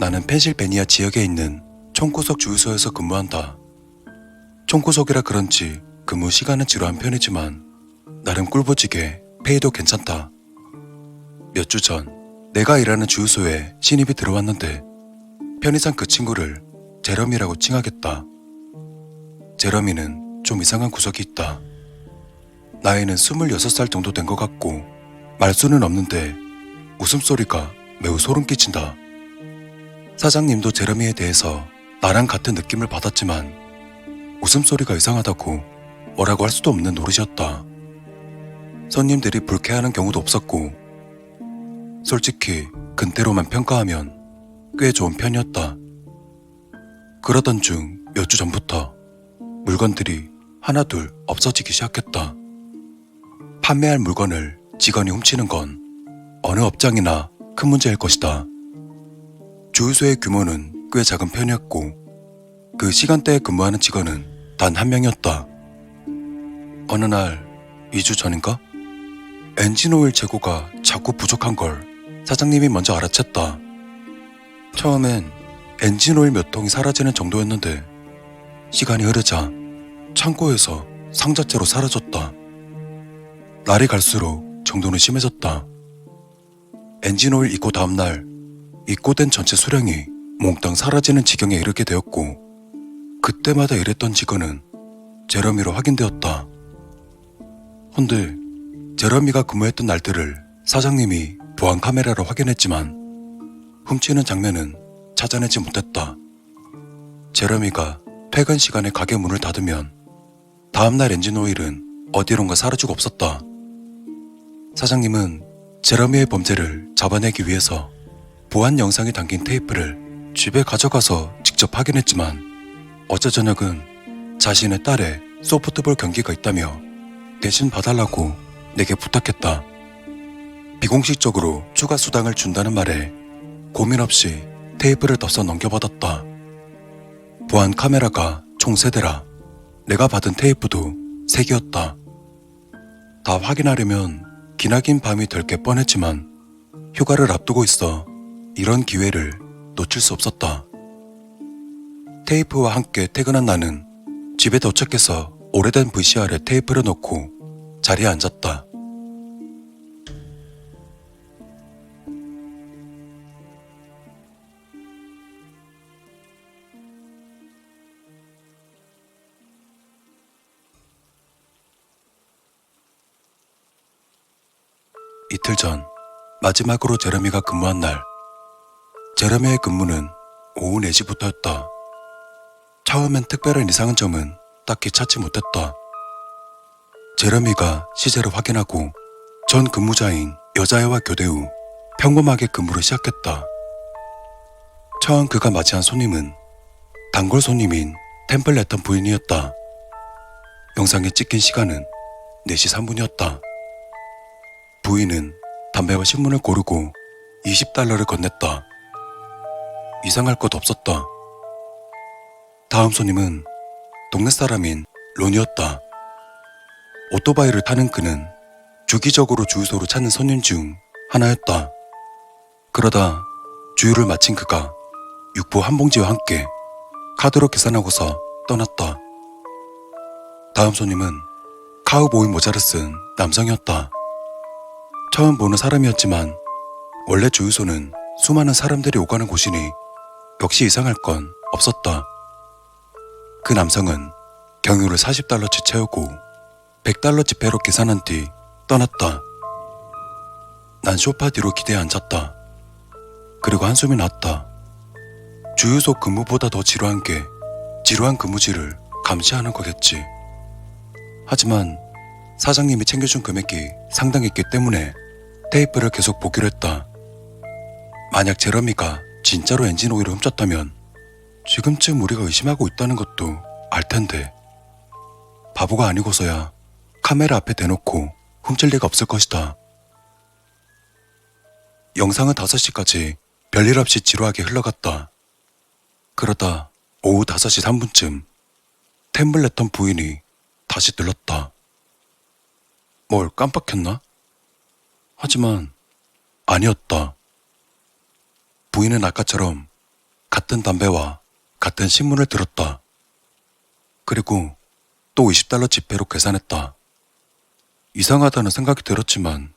나는 펜실베니아 지역에 있는 총구석 주유소에서 근무한다. 총구석이라 그런지 근무 시간은 지루한 편이지만 나름 꿀보직에 페이도 괜찮다. 몇 주 전 내가 일하는 주유소에 신입이 들어왔는데 편의상 그 친구를 제러미라고 칭하겠다. 제러미는 좀 이상한 구석이 있다. 나이는 26살 정도 된 것 같고 말수는 없는데 웃음소리가 매우 소름 끼친다. 사장님도 제러미에 대해서 나랑 같은 느낌을 받았지만 웃음소리가 이상하다고 뭐라고 할 수도 없는 노릇이었다. 손님들이 불쾌하는 경우도 없었고 솔직히 근태로만 평가하면 꽤 좋은 편이었다. 그러던 중 몇 주 전부터 물건들이 하나둘 없어지기 시작했다. 판매할 물건을 직원이 훔치는 건 어느 업장이나 큰 문제일 것이다. 주유소의 규모는 꽤 작은 편이었고 그 시간대에 근무하는 직원은 단 한 명이었다. 어느 날 2주 전인가? 엔진오일 재고가 자꾸 부족한 걸 사장님이 먼저 알아챘다. 처음엔 엔진오일 몇 통이 사라지는 정도였는데 시간이 흐르자 창고에서 상자째로 사라졌다. 날이 갈수록 정도는 심해졌다. 엔진오일 입고 다음날 입고된 전체 수량이 몽땅 사라지는 지경에 이르게 되었고 그때마다 일했던 직원은 제러미로 확인되었다. 헌데 제러미가 근무했던 날들을 사장님이 보안 카메라로 확인했지만 훔치는 장면은 찾아내지 못했다. 제러미가 퇴근 시간에 가게 문을 닫으면 다음날 엔진오일은 어디론가 사라지고 없었다. 사장님은 제러미의 범죄를 잡아내기 위해서 보안 영상이 담긴 테이프를 집에 가져가서 직접 확인했지만 어제 저녁은 자신의 딸의 소프트볼 경기가 있다며 대신 봐달라고 내게 부탁했다. 비공식적으로 추가 수당을 준다는 말에 고민 없이 테이프를 덮어 넘겨받았다. 보안 카메라가 총 3대라 내가 받은 테이프도 3개였다. 다 확인하려면 기나긴 밤이 될 게 뻔했지만 휴가를 앞두고 있어 이런 기회를 놓칠 수 없었다. 테이프와 함께 퇴근한 나는 집에 도착해서 오래된 VCR에 테이프를 넣고 자리에 앉았다. 이틀 전 마지막으로 제러미가 근무한 날, 제러미의 근무는 오후 4시부터였다. 처음엔 특별한 이상한 점은 딱히 찾지 못했다. 제러미가 시제를 확인하고 전 근무자인 여자애와 교대 후 평범하게 근무를 시작했다. 처음 그가 맞이한 손님은 단골 손님인 템플레턴 부인이었다. 영상에 찍힌 시간은 4시 3분이었다. 부인은 담배와 신문을 고르고 $20를 건넸다. 이상할 것 없었다. 다음 손님은 동네 사람인 론이었다. 오토바이를 타는 그는 주기적으로 주유소로 찾는 손님 중 하나였다. 그러다 주유를 마친 그가 육포 한 봉지와 함께 카드로 계산하고서 떠났다. 다음 손님은 카우보이 모자를 쓴 남성이었다. 처음 보는 사람이었지만 원래 주유소는 수많은 사람들이 오가는 곳이니 역시 이상할 건 없었다. 그 남성은 경유를 $40치 채우고 $100 지폐로 계산한 뒤 떠났다. 난 소파 뒤로 기대에 앉았다. 그리고 한숨이 났다. 주유소 근무보다 더 지루한 게 지루한 근무지를 감시하는 거겠지. 하지만 사장님이 챙겨준 금액이 상당했기 때문에 테이프를 계속 보기로 했다. 만약 제러미가 진짜로 엔진오일을 훔쳤다면 지금쯤 우리가 의심하고 있다는 것도 알 텐데 바보가 아니고서야 카메라 앞에 대놓고 훔칠 리가 없을 것이다. 영상은 5시까지 별일 없이 지루하게 흘러갔다. 그러다 오후 5시 3분쯤 템블레턴 부인이 다시 들렀다. 뭘 깜빡했나? 하지만 아니었다. 부인은 아까처럼 같은 담배와 같은 신문을 들었다. 그리고 또 $20 지폐로 계산했다. 이상하다는 생각이 들었지만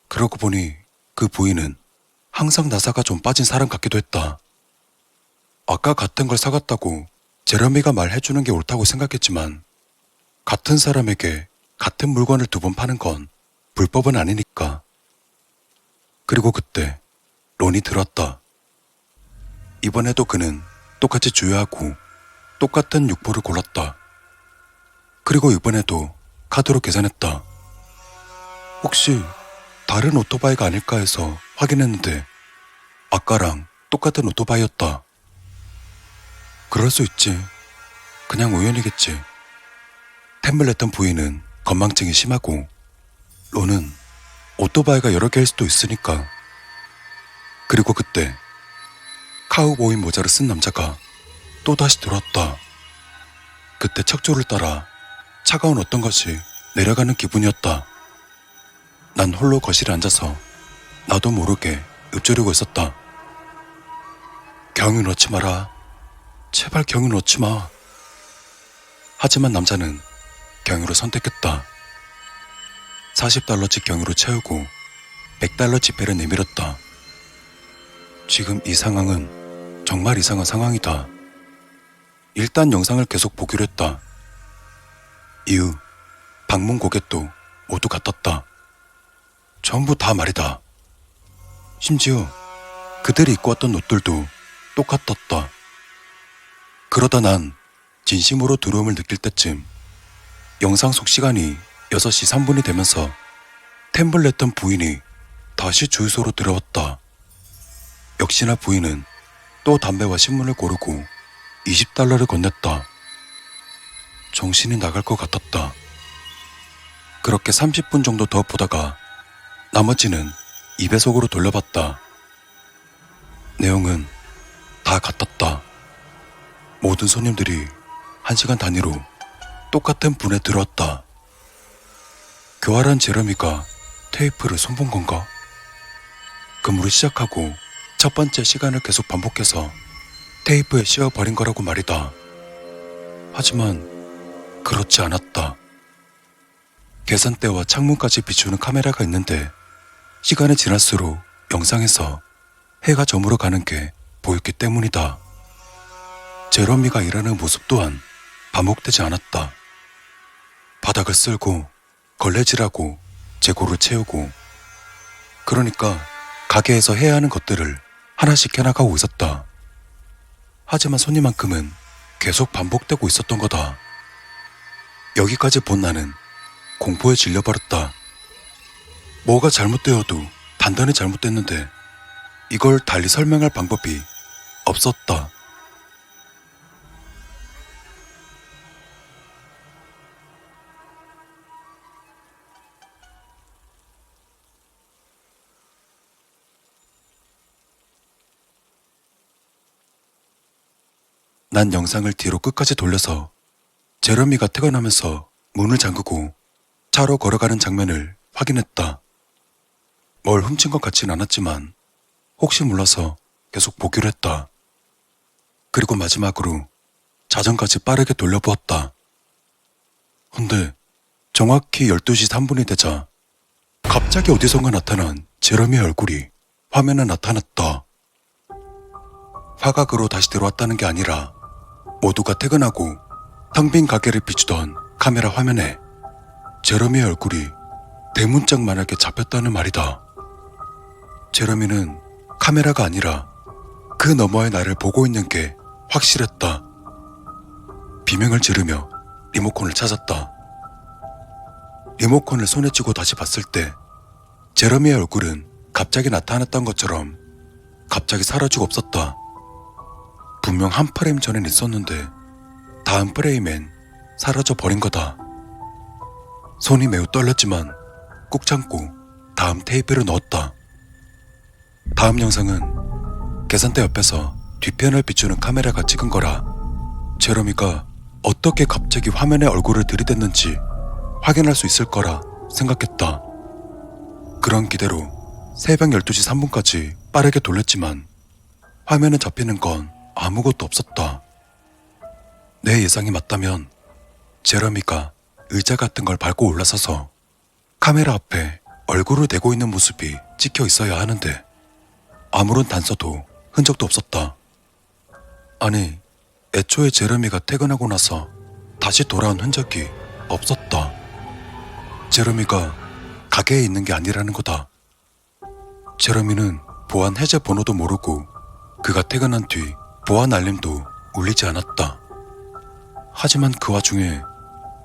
그러고 보니 그 부인은 항상 나사가 좀 빠진 사람 같기도 했다. 아까 같은 걸 사갔다고 제러미가 말해주는 게 옳다고 생각했지만 같은 사람에게 같은 물건을 2번 파는 건 불법은 아니니까. 그리고 그때 론이 들어왔다. 이번에도 그는 똑같이 주유하고 똑같은 육포를 골랐다. 그리고 이번에도 카드로 계산했다. 혹시 다른 오토바이가 아닐까 해서 확인했는데 아까랑 똑같은 오토바이였다. 그럴 수 있지. 그냥 우연이겠지. 템블레턴 부인은 건망증이 심하고 론은 오토바이가 여러 개일 수도 있으니까. 그리고 그때 카우보이 모자를 쓴 남자가 또다시 들어왔다. 그때 척조를 따라 차가운 어떤 것이 내려가는 기분이었다. 난 홀로 거실에 앉아서 나도 모르게 읊조리고 있었다. 경유 넣지 마라. 제발 경유 넣지 마. 하지만 남자는 경유를 선택했다. $40치 경유로 채우고 $100 지폐를 내밀었다. 지금 이 상황은 정말 이상한 상황이다. 일단 영상을 계속 보기로 했다. 이후 방문 고객도 모두 같았다. 전부 다 말이다. 심지어 그들이 입고 왔던 옷들도 똑같았다. 그러다 난 진심으로 두려움을 느낄 때쯤 영상 속 시간이 6시 3분이 되면서 템블레턴 부인이 다시 주유소로 들어왔다. 역시나 부인은 또 담배와 신문을 고르고 $20를 건넸다. 정신이 나갈 것 같았다. 그렇게 30분 정도 더 보다가 나머지는 2배속으로 돌려봤다. 내용은 다 같았다. 모든 손님들이 1시간 단위로 똑같은 분에 들어왔다. 교활한 제러미가 테이프를 손본 건가? 근무를 시작하고 첫 번째 시간을 계속 반복해서 테이프에 씌워버린 거라고 말이다. 하지만 그렇지 않았다. 계산대와 창문까지 비추는 카메라가 있는데 시간이 지날수록 영상에서 해가 저물어 가는 게 보였기 때문이다. 제러미가 일하는 모습 또한 반복되지 않았다. 바닥을 쓸고 걸레질하고 재고를 채우고, 그러니까 가게에서 해야 하는 것들을 하나씩 해나가고 있었다. 하지만 손님만큼은 계속 반복되고 있었던 거다. 여기까지 본 나는 공포에 질려버렸다. 뭐가 잘못되어도 단단히 잘못됐는데 이걸 달리 설명할 방법이 없었다. 난 영상을 뒤로 끝까지 돌려서 제러미가 퇴근하면서 문을 잠그고 차로 걸어가는 장면을 확인했다. 뭘 훔친 것 같진 않았지만 혹시 몰라서 계속 보기로 했다. 그리고 마지막으로 자전까지 빠르게 돌려보았다. 근데 정확히 12시 3분이 되자 갑자기 어디선가 나타난 제러미의 얼굴이 화면에 나타났다. 화각으로 다시 들어왔다는 게 아니라 모두가 퇴근하고 텅 빈 가게를 비추던 카메라 화면에 제러미의 얼굴이 대문짝만하게 잡혔다는 말이다. 제러미는 카메라가 아니라 그 너머의 나를 보고 있는 게 확실했다. 비명을 지르며 리모컨을 찾았다. 리모컨을 손에 쥐고 다시 봤을 때 제러미의 얼굴은 갑자기 나타났던 것처럼 갑자기 사라지고 없었다. 분명 한 프레임 전엔 있었는데 다음 프레임엔 사라져 버린 거다. 손이 매우 떨렸지만 꾹 참고 다음 테이프를 넣었다. 다음 영상은 계산대 옆에서 뒤편을 비추는 카메라가 찍은 거라 제러미가 어떻게 갑자기 화면에 얼굴을 들이댔는지 확인할 수 있을 거라 생각했다. 그런 기대로 새벽 12시 3분까지 빠르게 돌렸지만 화면에 잡히는 건 아무것도 없었다. 내 예상이 맞다면 제러미가 의자 같은 걸 밟고 올라서서 카메라 앞에 얼굴을 대고 있는 모습이 찍혀 있어야 하는데 아무런 단서도 흔적도 없었다. 아니, 애초에 제러미가 퇴근하고 나서 다시 돌아온 흔적이 없었다. 제러미가 가게에 있는 게 아니라는 거다. 제러미는 보안 해제 번호도 모르고 그가 퇴근한 뒤 보안 알림도 울리지 않았다. 하지만 그 와중에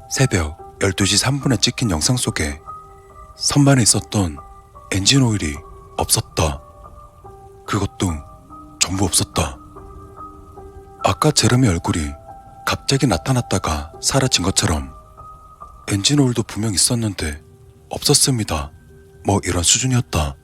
새벽 12시 3분에 찍힌 영상 속에 선반에 있었던 엔진 오일이 없었다. 그것도 전부 없었다. 아까 제러미 얼굴이 갑자기 나타났다가 사라진 것처럼 엔진 오일도 분명 있었는데 없었습니다. 뭐 이런 수준이었다.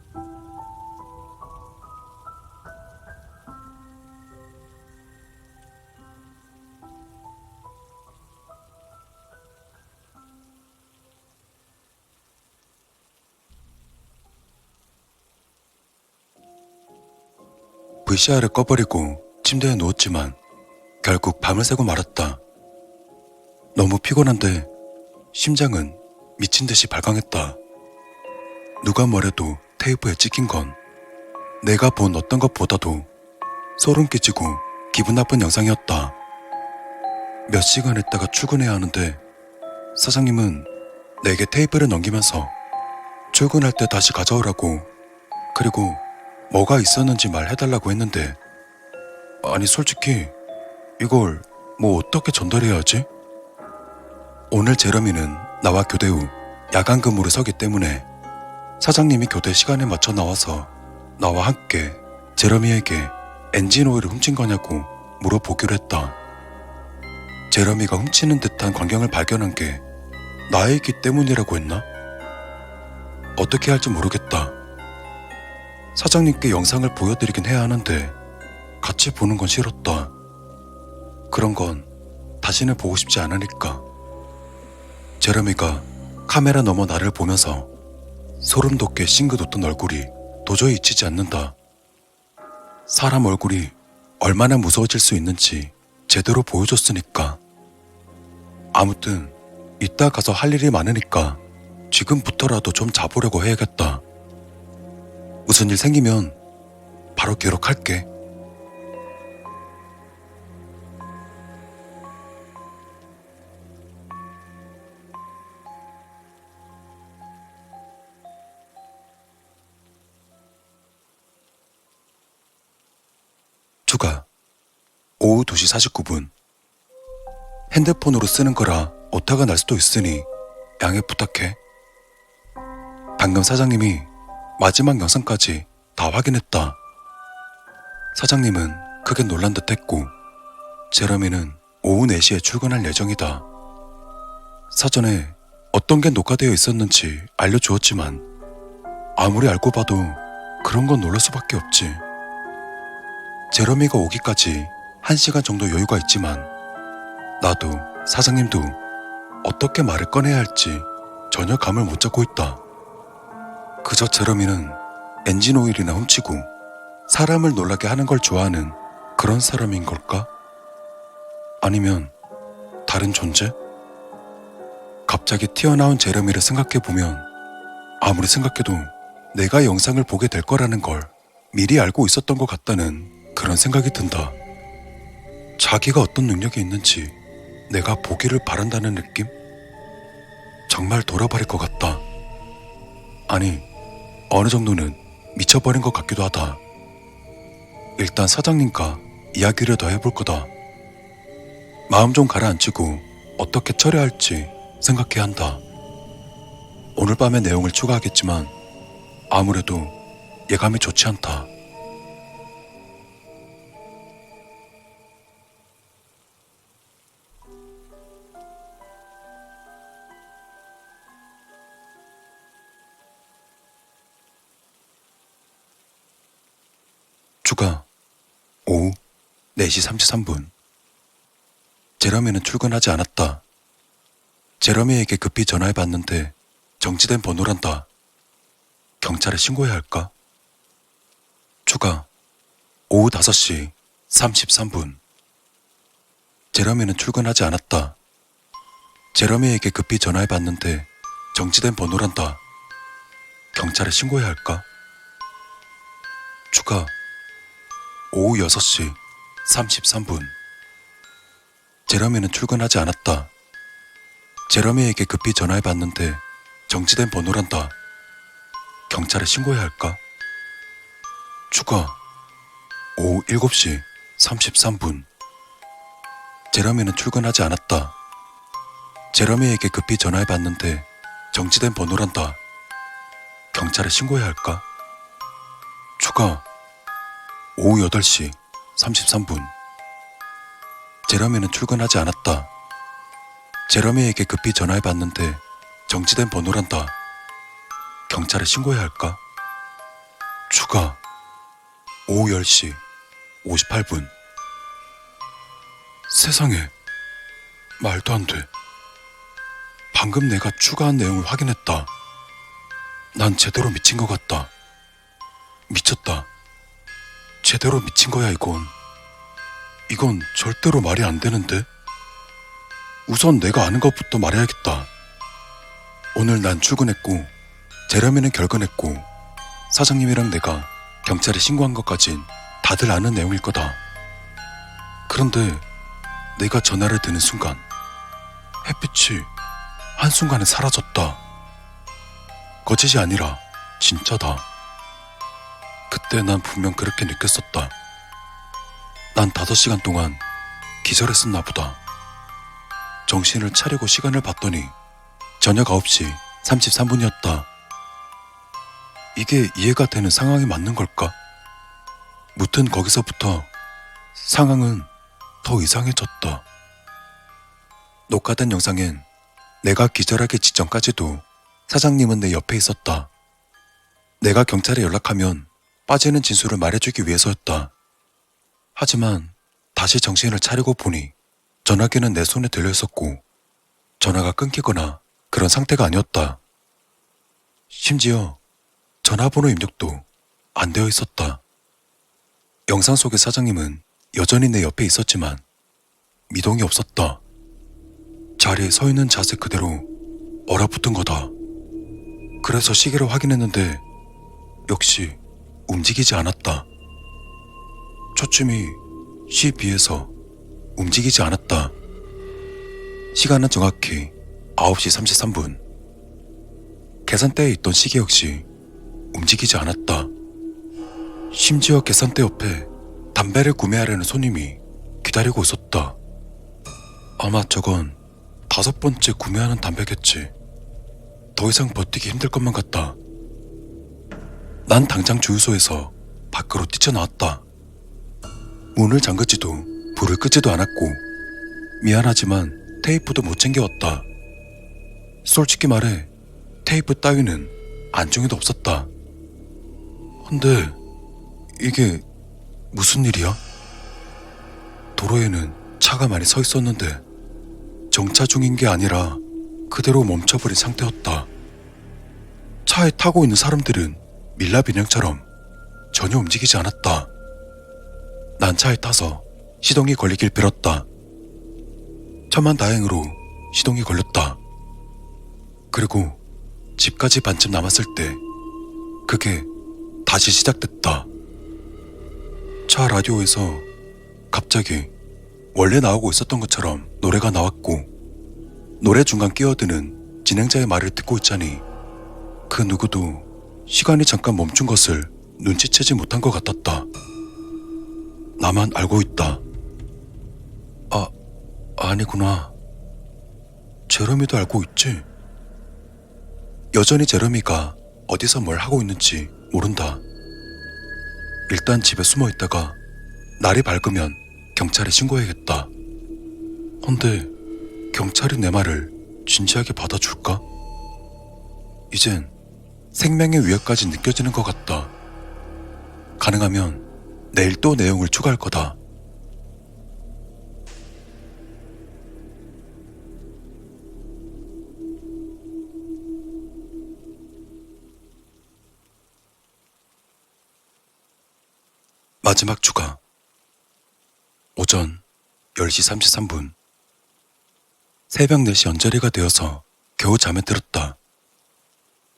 VCR을 꺼버리고 침대에 누웠지만 결국 밤을 새고 말았다. 너무 피곤한데 심장은 미친 듯이 발광했다. 누가 뭐래도 테이프에 찍힌 건 내가 본 어떤 것보다도 소름 끼치고 기분 나쁜 영상이었다. 몇 시간 있다가 출근해야 하는데 사장님은 내게 테이프를 넘기면서 출근할 때 다시 가져오라고, 그리고 뭐가 있었는지 말해달라고 했는데, 아니 솔직히 이걸 뭐 어떻게 전달해야 하지? 오늘 제러미는 나와 교대 후 야간 근무를 서기 때문에 사장님이 교대 시간에 맞춰 나와서 나와 함께 제러미에게 엔진 오일을 훔친 거냐고 물어보기로 했다. 제러미가 훔치는 듯한 광경을 발견한 게 나이기 때문이라고 했나? 어떻게 할지 모르겠다. 사장님께 영상을 보여드리긴 해야 하는데 같이 보는 건 싫었다. 그런 건 다시는 보고 싶지 않으니까. 제러미가 카메라 너머 나를 보면서 소름 돋게 싱긋 웃던 얼굴이 도저히 잊히지 않는다. 사람 얼굴이 얼마나 무서워질 수 있는지 제대로 보여줬으니까. 아무튼 이따 가서 할 일이 많으니까 지금부터라도 좀 자보려고 해야겠다. 무슨 일 생기면 바로 기록할게. 추가. 오후 2시 49분. 핸드폰으로 쓰는 거라 오타가 날 수도 있으니 양해 부탁해. 방금 사장님이 마지막 영상까지 다 확인했다. 사장님은 크게 놀란 듯 했고 제러미는 오후 4시에 출근할 예정이다. 사전에 어떤 게 녹화되어 있었는지 알려주었지만 아무리 알고 봐도 그런 건 놀랄 수밖에 없지. 제러미가 오기까지 1시간 정도 여유가 있지만 나도 사장님도 어떻게 말을 꺼내야 할지 전혀 감을 못 잡고 있다. 그저 제러미는 엔진 오일이나 훔치고 사람을 놀라게 하는 걸 좋아하는 그런 사람인 걸까? 아니면 다른 존재? 갑자기 튀어나온 제러미를 생각해보면 아무리 생각해도 내가 영상을 보게 될 거라는 걸 미리 알고 있었던 것 같다는 그런 생각이 든다. 자기가 어떤 능력이 있는지 내가 보기를 바란다는 느낌? 정말 돌아버릴 것 같다. 아니, 어느 정도는 미쳐버린 것 같기도 하다. 일단 사장님과 이야기를 더 해볼 거다. 마음 좀 가라앉히고 어떻게 처리할지 생각해야 한다. 오늘 밤의 내용을 추가하겠지만 아무래도 예감이 좋지 않다. 추가. 오후 4시 33분. 제러미는 출근하지 않았다. 제러미에게 급히 전화해봤는데 정지된 번호란다. 경찰에 신고해야 할까? 추가. 오후 5시 33분. 제러미는 출근하지 않았다. 제러미에게 급히 전화해봤는데 정지된 번호란다. 경찰에 신고해야 할까? 추가. 오후 6시 33분. 제러미는 출근하지 않았다. 제러미에게 급히 전화해봤는데 정지된 번호란다. 경찰에 신고해야 할까? 추가. 오후 7시 33분. 제러미는 출근하지 않았다. 제러미에게 급히 전화해봤는데 정지된 번호란다. 경찰에 신고해야 할까? 추가. 오후 8시 33분. 제러미는 출근하지 않았다. 제러미에게 급히 전화해봤는데 정지된 번호란다. 경찰에 신고해야 할까? 추가. 오후 10시 58분. 세상에, 말도 안 돼. 방금 내가 추가한 내용을 확인했다. 난 제대로 미친 것 같다. 미쳤다. 제대로 미친 거야, 이건. 이건 절대로 말이 안 되는데? 우선 내가 아는 것부터 말해야겠다. 오늘 난 출근했고, 제러미는 결근했고, 사장님이랑 내가 경찰에 신고한 것까진 다들 아는 내용일 거다. 그런데 내가 전화를 드는 순간 햇빛이 한순간에 사라졌다. 거짓이 아니라 진짜다. 그때 난 분명 그렇게 느꼈었다. 난 5시간 동안 기절했었나 보다. 정신을 차리고 시간을 봤더니 저녁 9시 33분이었다. 이게 이해가 되는 상황이 맞는 걸까? 무튼 거기서부터 상황은 더 이상해졌다. 녹화된 영상엔 내가 기절하기 직전까지도 사장님은 내 옆에 있었다. 내가 경찰에 연락하면 빠지는 진술을 말해주기 위해서였다. 하지만 다시 정신을 차리고 보니 전화기는 내 손에 들려있었고 전화가 끊기거나 그런 상태가 아니었다. 심지어 전화번호 입력도 안 되어 있었다. 영상 속의 사장님은 여전히 내 옆에 있었지만 미동이 없었다. 자리에 서 있는 자세 그대로 얼어붙은 거다. 그래서 시계를 확인했는데 역시 움직이지 않았다. 초침이 12에서 움직이지 않았다. 시간은 정확히 9시 33분. 계산대에 있던 시계 역시 움직이지 않았다. 심지어 계산대 옆에 담배를 구매하려는 손님이 기다리고 있었다. 아마 저건 5번째 구매하는 담배겠지. 더 이상 버티기 힘들 것만 같다. 난 당장 주유소에서 밖으로 뛰쳐나왔다. 문을 잠그지도 불을 끄지도 않았고 미안하지만 테이프도 못 챙겨왔다. 솔직히 말해 테이프 따위는 안중에도 없었다. 근데 이게 무슨 일이야? 도로에는 차가 많이 서 있었는데 정차 중인 게 아니라 그대로 멈춰버린 상태였다. 차에 타고 있는 사람들은 밀랍 인형처럼 전혀 움직이지 않았다. 난 차에 타서 시동이 걸리길 빌었다. 천만다행으로 시동이 걸렸다. 그리고 집까지 반쯤 남았을 때 그게 다시 시작됐다. 차 라디오에서 갑자기 원래 나오고 있었던 것처럼 노래가 나왔고 노래 중간 끼어드는 진행자의 말을 듣고 있자니 그 누구도 시간이 잠깐 멈춘 것을 눈치채지 못한 것 같았다. 나만 알고 있다. 아니구나. 제러미도 알고 있지? 여전히 제러미가 어디서 뭘 하고 있는지 모른다. 일단 집에 숨어 있다가 날이 밝으면 경찰에 신고해야겠다. 근데 경찰이 내 말을 진지하게 받아줄까? 이젠 생명의 위협까지 느껴지는 것 같다. 가능하면 내일 또 내용을 추가할 거다. 마지막 추가. 오전 10시 33분. 새벽 4시 언저리가 되어서 겨우 잠에 들었다.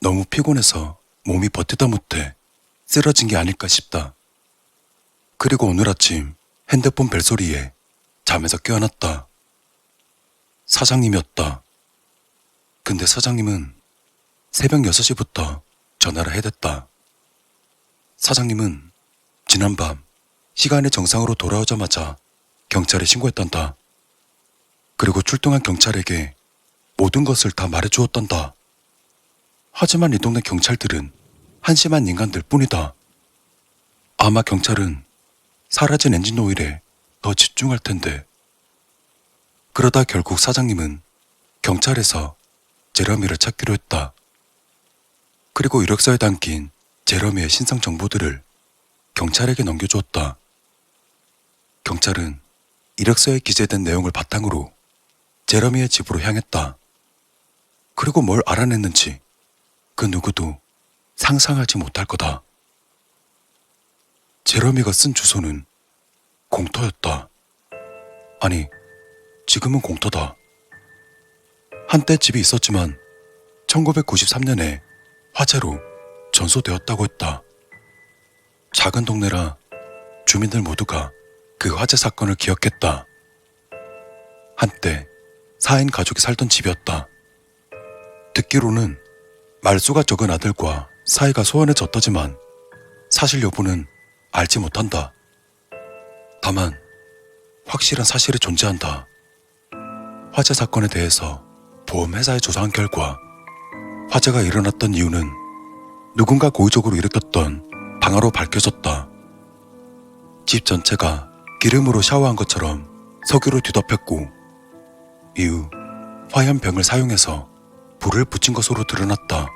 너무 피곤해서 몸이 버티다 못해 쓰러진 게 아닐까 싶다. 그리고 오늘 아침 핸드폰 벨소리에 잠에서 깨어났다. 사장님이었다. 근데 사장님은 새벽 6시부터 전화를 해댔다. 사장님은 지난밤 시간이 정상으로 돌아오자마자 경찰에 신고했단다. 그리고 출동한 경찰에게 모든 것을 다 말해주었단다. 하지만 이 동네 경찰들은 한심한 인간들 뿐이다. 아마 경찰은 사라진 엔진 오일에 더 집중할 텐데. 그러다 결국 사장님은 경찰에서 제러미를 찾기로 했다. 그리고 이력서에 담긴 제러미의 신상 정보들을 경찰에게 넘겨주었다. 경찰은 이력서에 기재된 내용을 바탕으로 제러미의 집으로 향했다. 그리고 뭘 알아냈는지 그 누구도 상상하지 못할 거다. 제러미가 쓴 주소는 공터였다. 아니, 지금은 공터다. 한때 집이 있었지만 1993년에 화재로 전소되었다고 했다. 작은 동네라 주민들 모두가 그 화재 사건을 기억했다. 한때 4인 가족이 살던 집이었다. 듣기로는 말수가 적은 아들과 사이가 소원해졌다지만 사실 여부는 알지 못한다. 다만 확실한 사실이 존재한다. 화재 사건에 대해서 보험회사에 조사한 결과 화재가 일어났던 이유는 누군가 고의적으로 일으켰던 방화로 밝혀졌다. 집 전체가 기름으로 샤워한 것처럼 석유로 뒤덮였고 이후 화염병을 사용해서 불을 붙인 것으로 드러났다.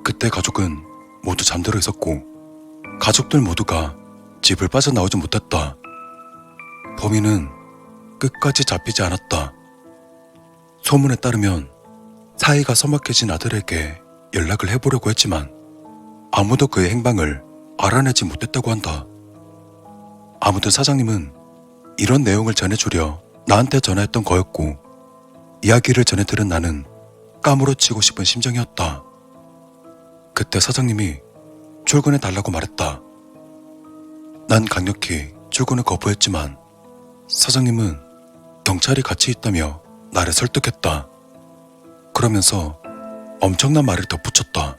그때 가족은 모두 잠들어 있었고 가족들 모두가 집을 빠져나오지 못했다. 범인은 끝까지 잡히지 않았다. 소문에 따르면 사이가 서먹해진 아들에게 연락을 해보려고 했지만 아무도 그의 행방을 알아내지 못했다고 한다. 아무튼 사장님은 이런 내용을 전해주려 나한테 전화했던 거였고 이야기를 전해 들은 나는 까무러치고 싶은 심정이었다. 그때 사장님이 출근해 달라고 말했다. 난 강력히 출근을 거부했지만 사장님은 경찰이 같이 있다며 나를 설득했다. 그러면서 엄청난 말을 덧붙였다.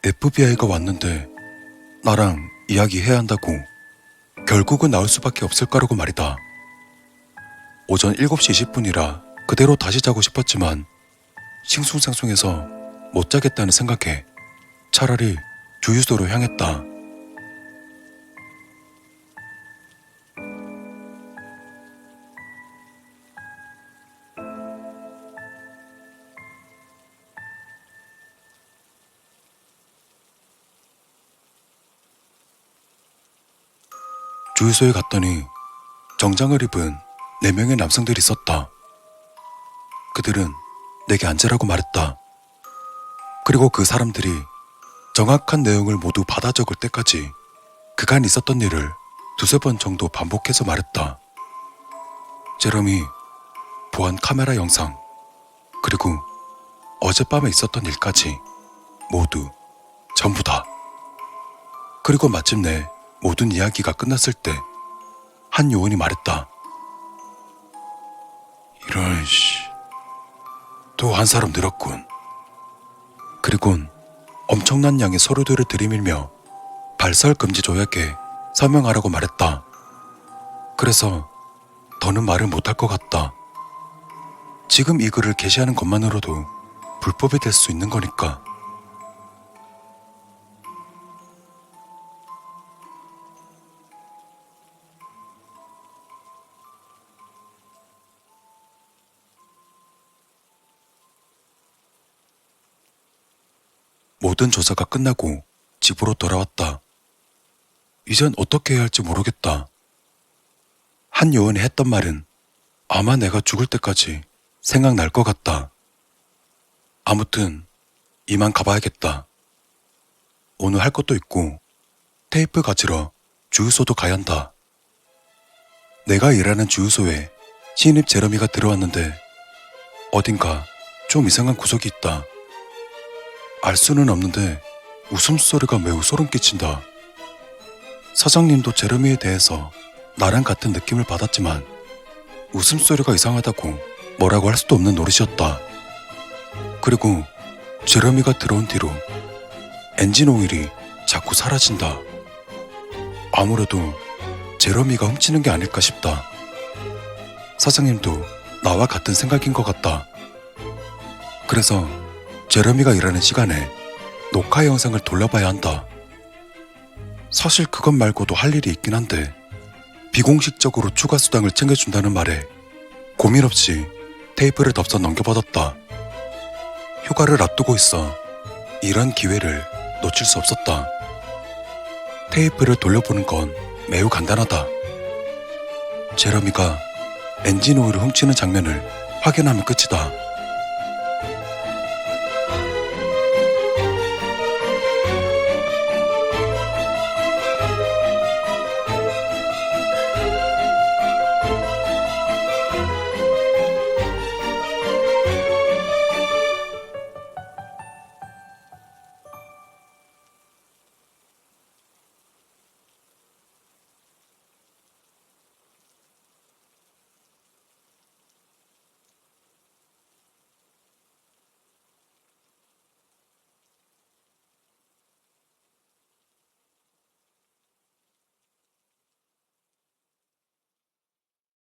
FBI가 왔는데 나랑 이야기해야 한다고 결국은 나올 수밖에 없을 거라고 말이다. 오전 7시 20분이라 그대로 다시 자고 싶었지만 싱숭생숭해서 못 자겠다는 생각에 차라리 주유소로 향했다. 주유소에 갔더니 정장을 입은 4명의 남성들이 있었다. 그들은 내게 앉으라고 말했다. 그리고 그 사람들이 정확한 내용을 모두 받아 적을 때까지 그간 있었던 일을 2-3번 정도 반복해서 말했다. 제러미, 보안 카메라 영상, 그리고 어젯밤에 있었던 일까지 모두 전부 다. 그리고 마침내 모든 이야기가 끝났을 때 한 요원이 말했다. 이런 또 한 사람 늘었군. 그리곤 엄청난 양의 서류들을 들이밀며 발설 금지 조약에 서명하라고 말했다. 그래서 더는 말을 못할 것 같다. 지금 이 글을 게시하는 것만으로도 불법이 될 수 있는 거니까. 모든 조사가 끝나고 집으로 돌아왔다. 이젠 어떻게 해야 할지 모르겠다. 한 요원이 했던 말은 아마 내가 죽을 때까지 생각날 것 같다. 아무튼 이만 가봐야겠다. 오늘 할 것도 있고 테이프 가지러 주유소도 가야 한다. 내가 일하는 주유소에 신입 제러미가 들어왔는데 어딘가 좀 이상한 구석이 있다. 알 수는 없는데 웃음소리가 매우 소름 끼친다. 사장님도 제러미에 대해서 나랑 같은 느낌을 받았지만 웃음소리가 이상하다고 뭐라고 할 수도 없는 노릇이었다. 그리고 제러미가 들어온 뒤로 엔진 오일이 자꾸 사라진다. 아무래도 제러미가 훔치는 게 아닐까 싶다. 사장님도 나와 같은 생각인 것 같다. 그래서 제러미가 일하는 시간에 녹화 영상을 돌려봐야 한다. 사실 그것 말고도 할 일이 있긴 한데 비공식적으로 추가 수당을 챙겨준다는 말에 고민 없이 테이프를 덮어 넘겨받았다. 휴가를 앞두고 있어 이런 기회를 놓칠 수 없었다. 테이프를 돌려보는 건 매우 간단하다. 제러미가 엔진 오일을 훔치는 장면을 확인하면 끝이다.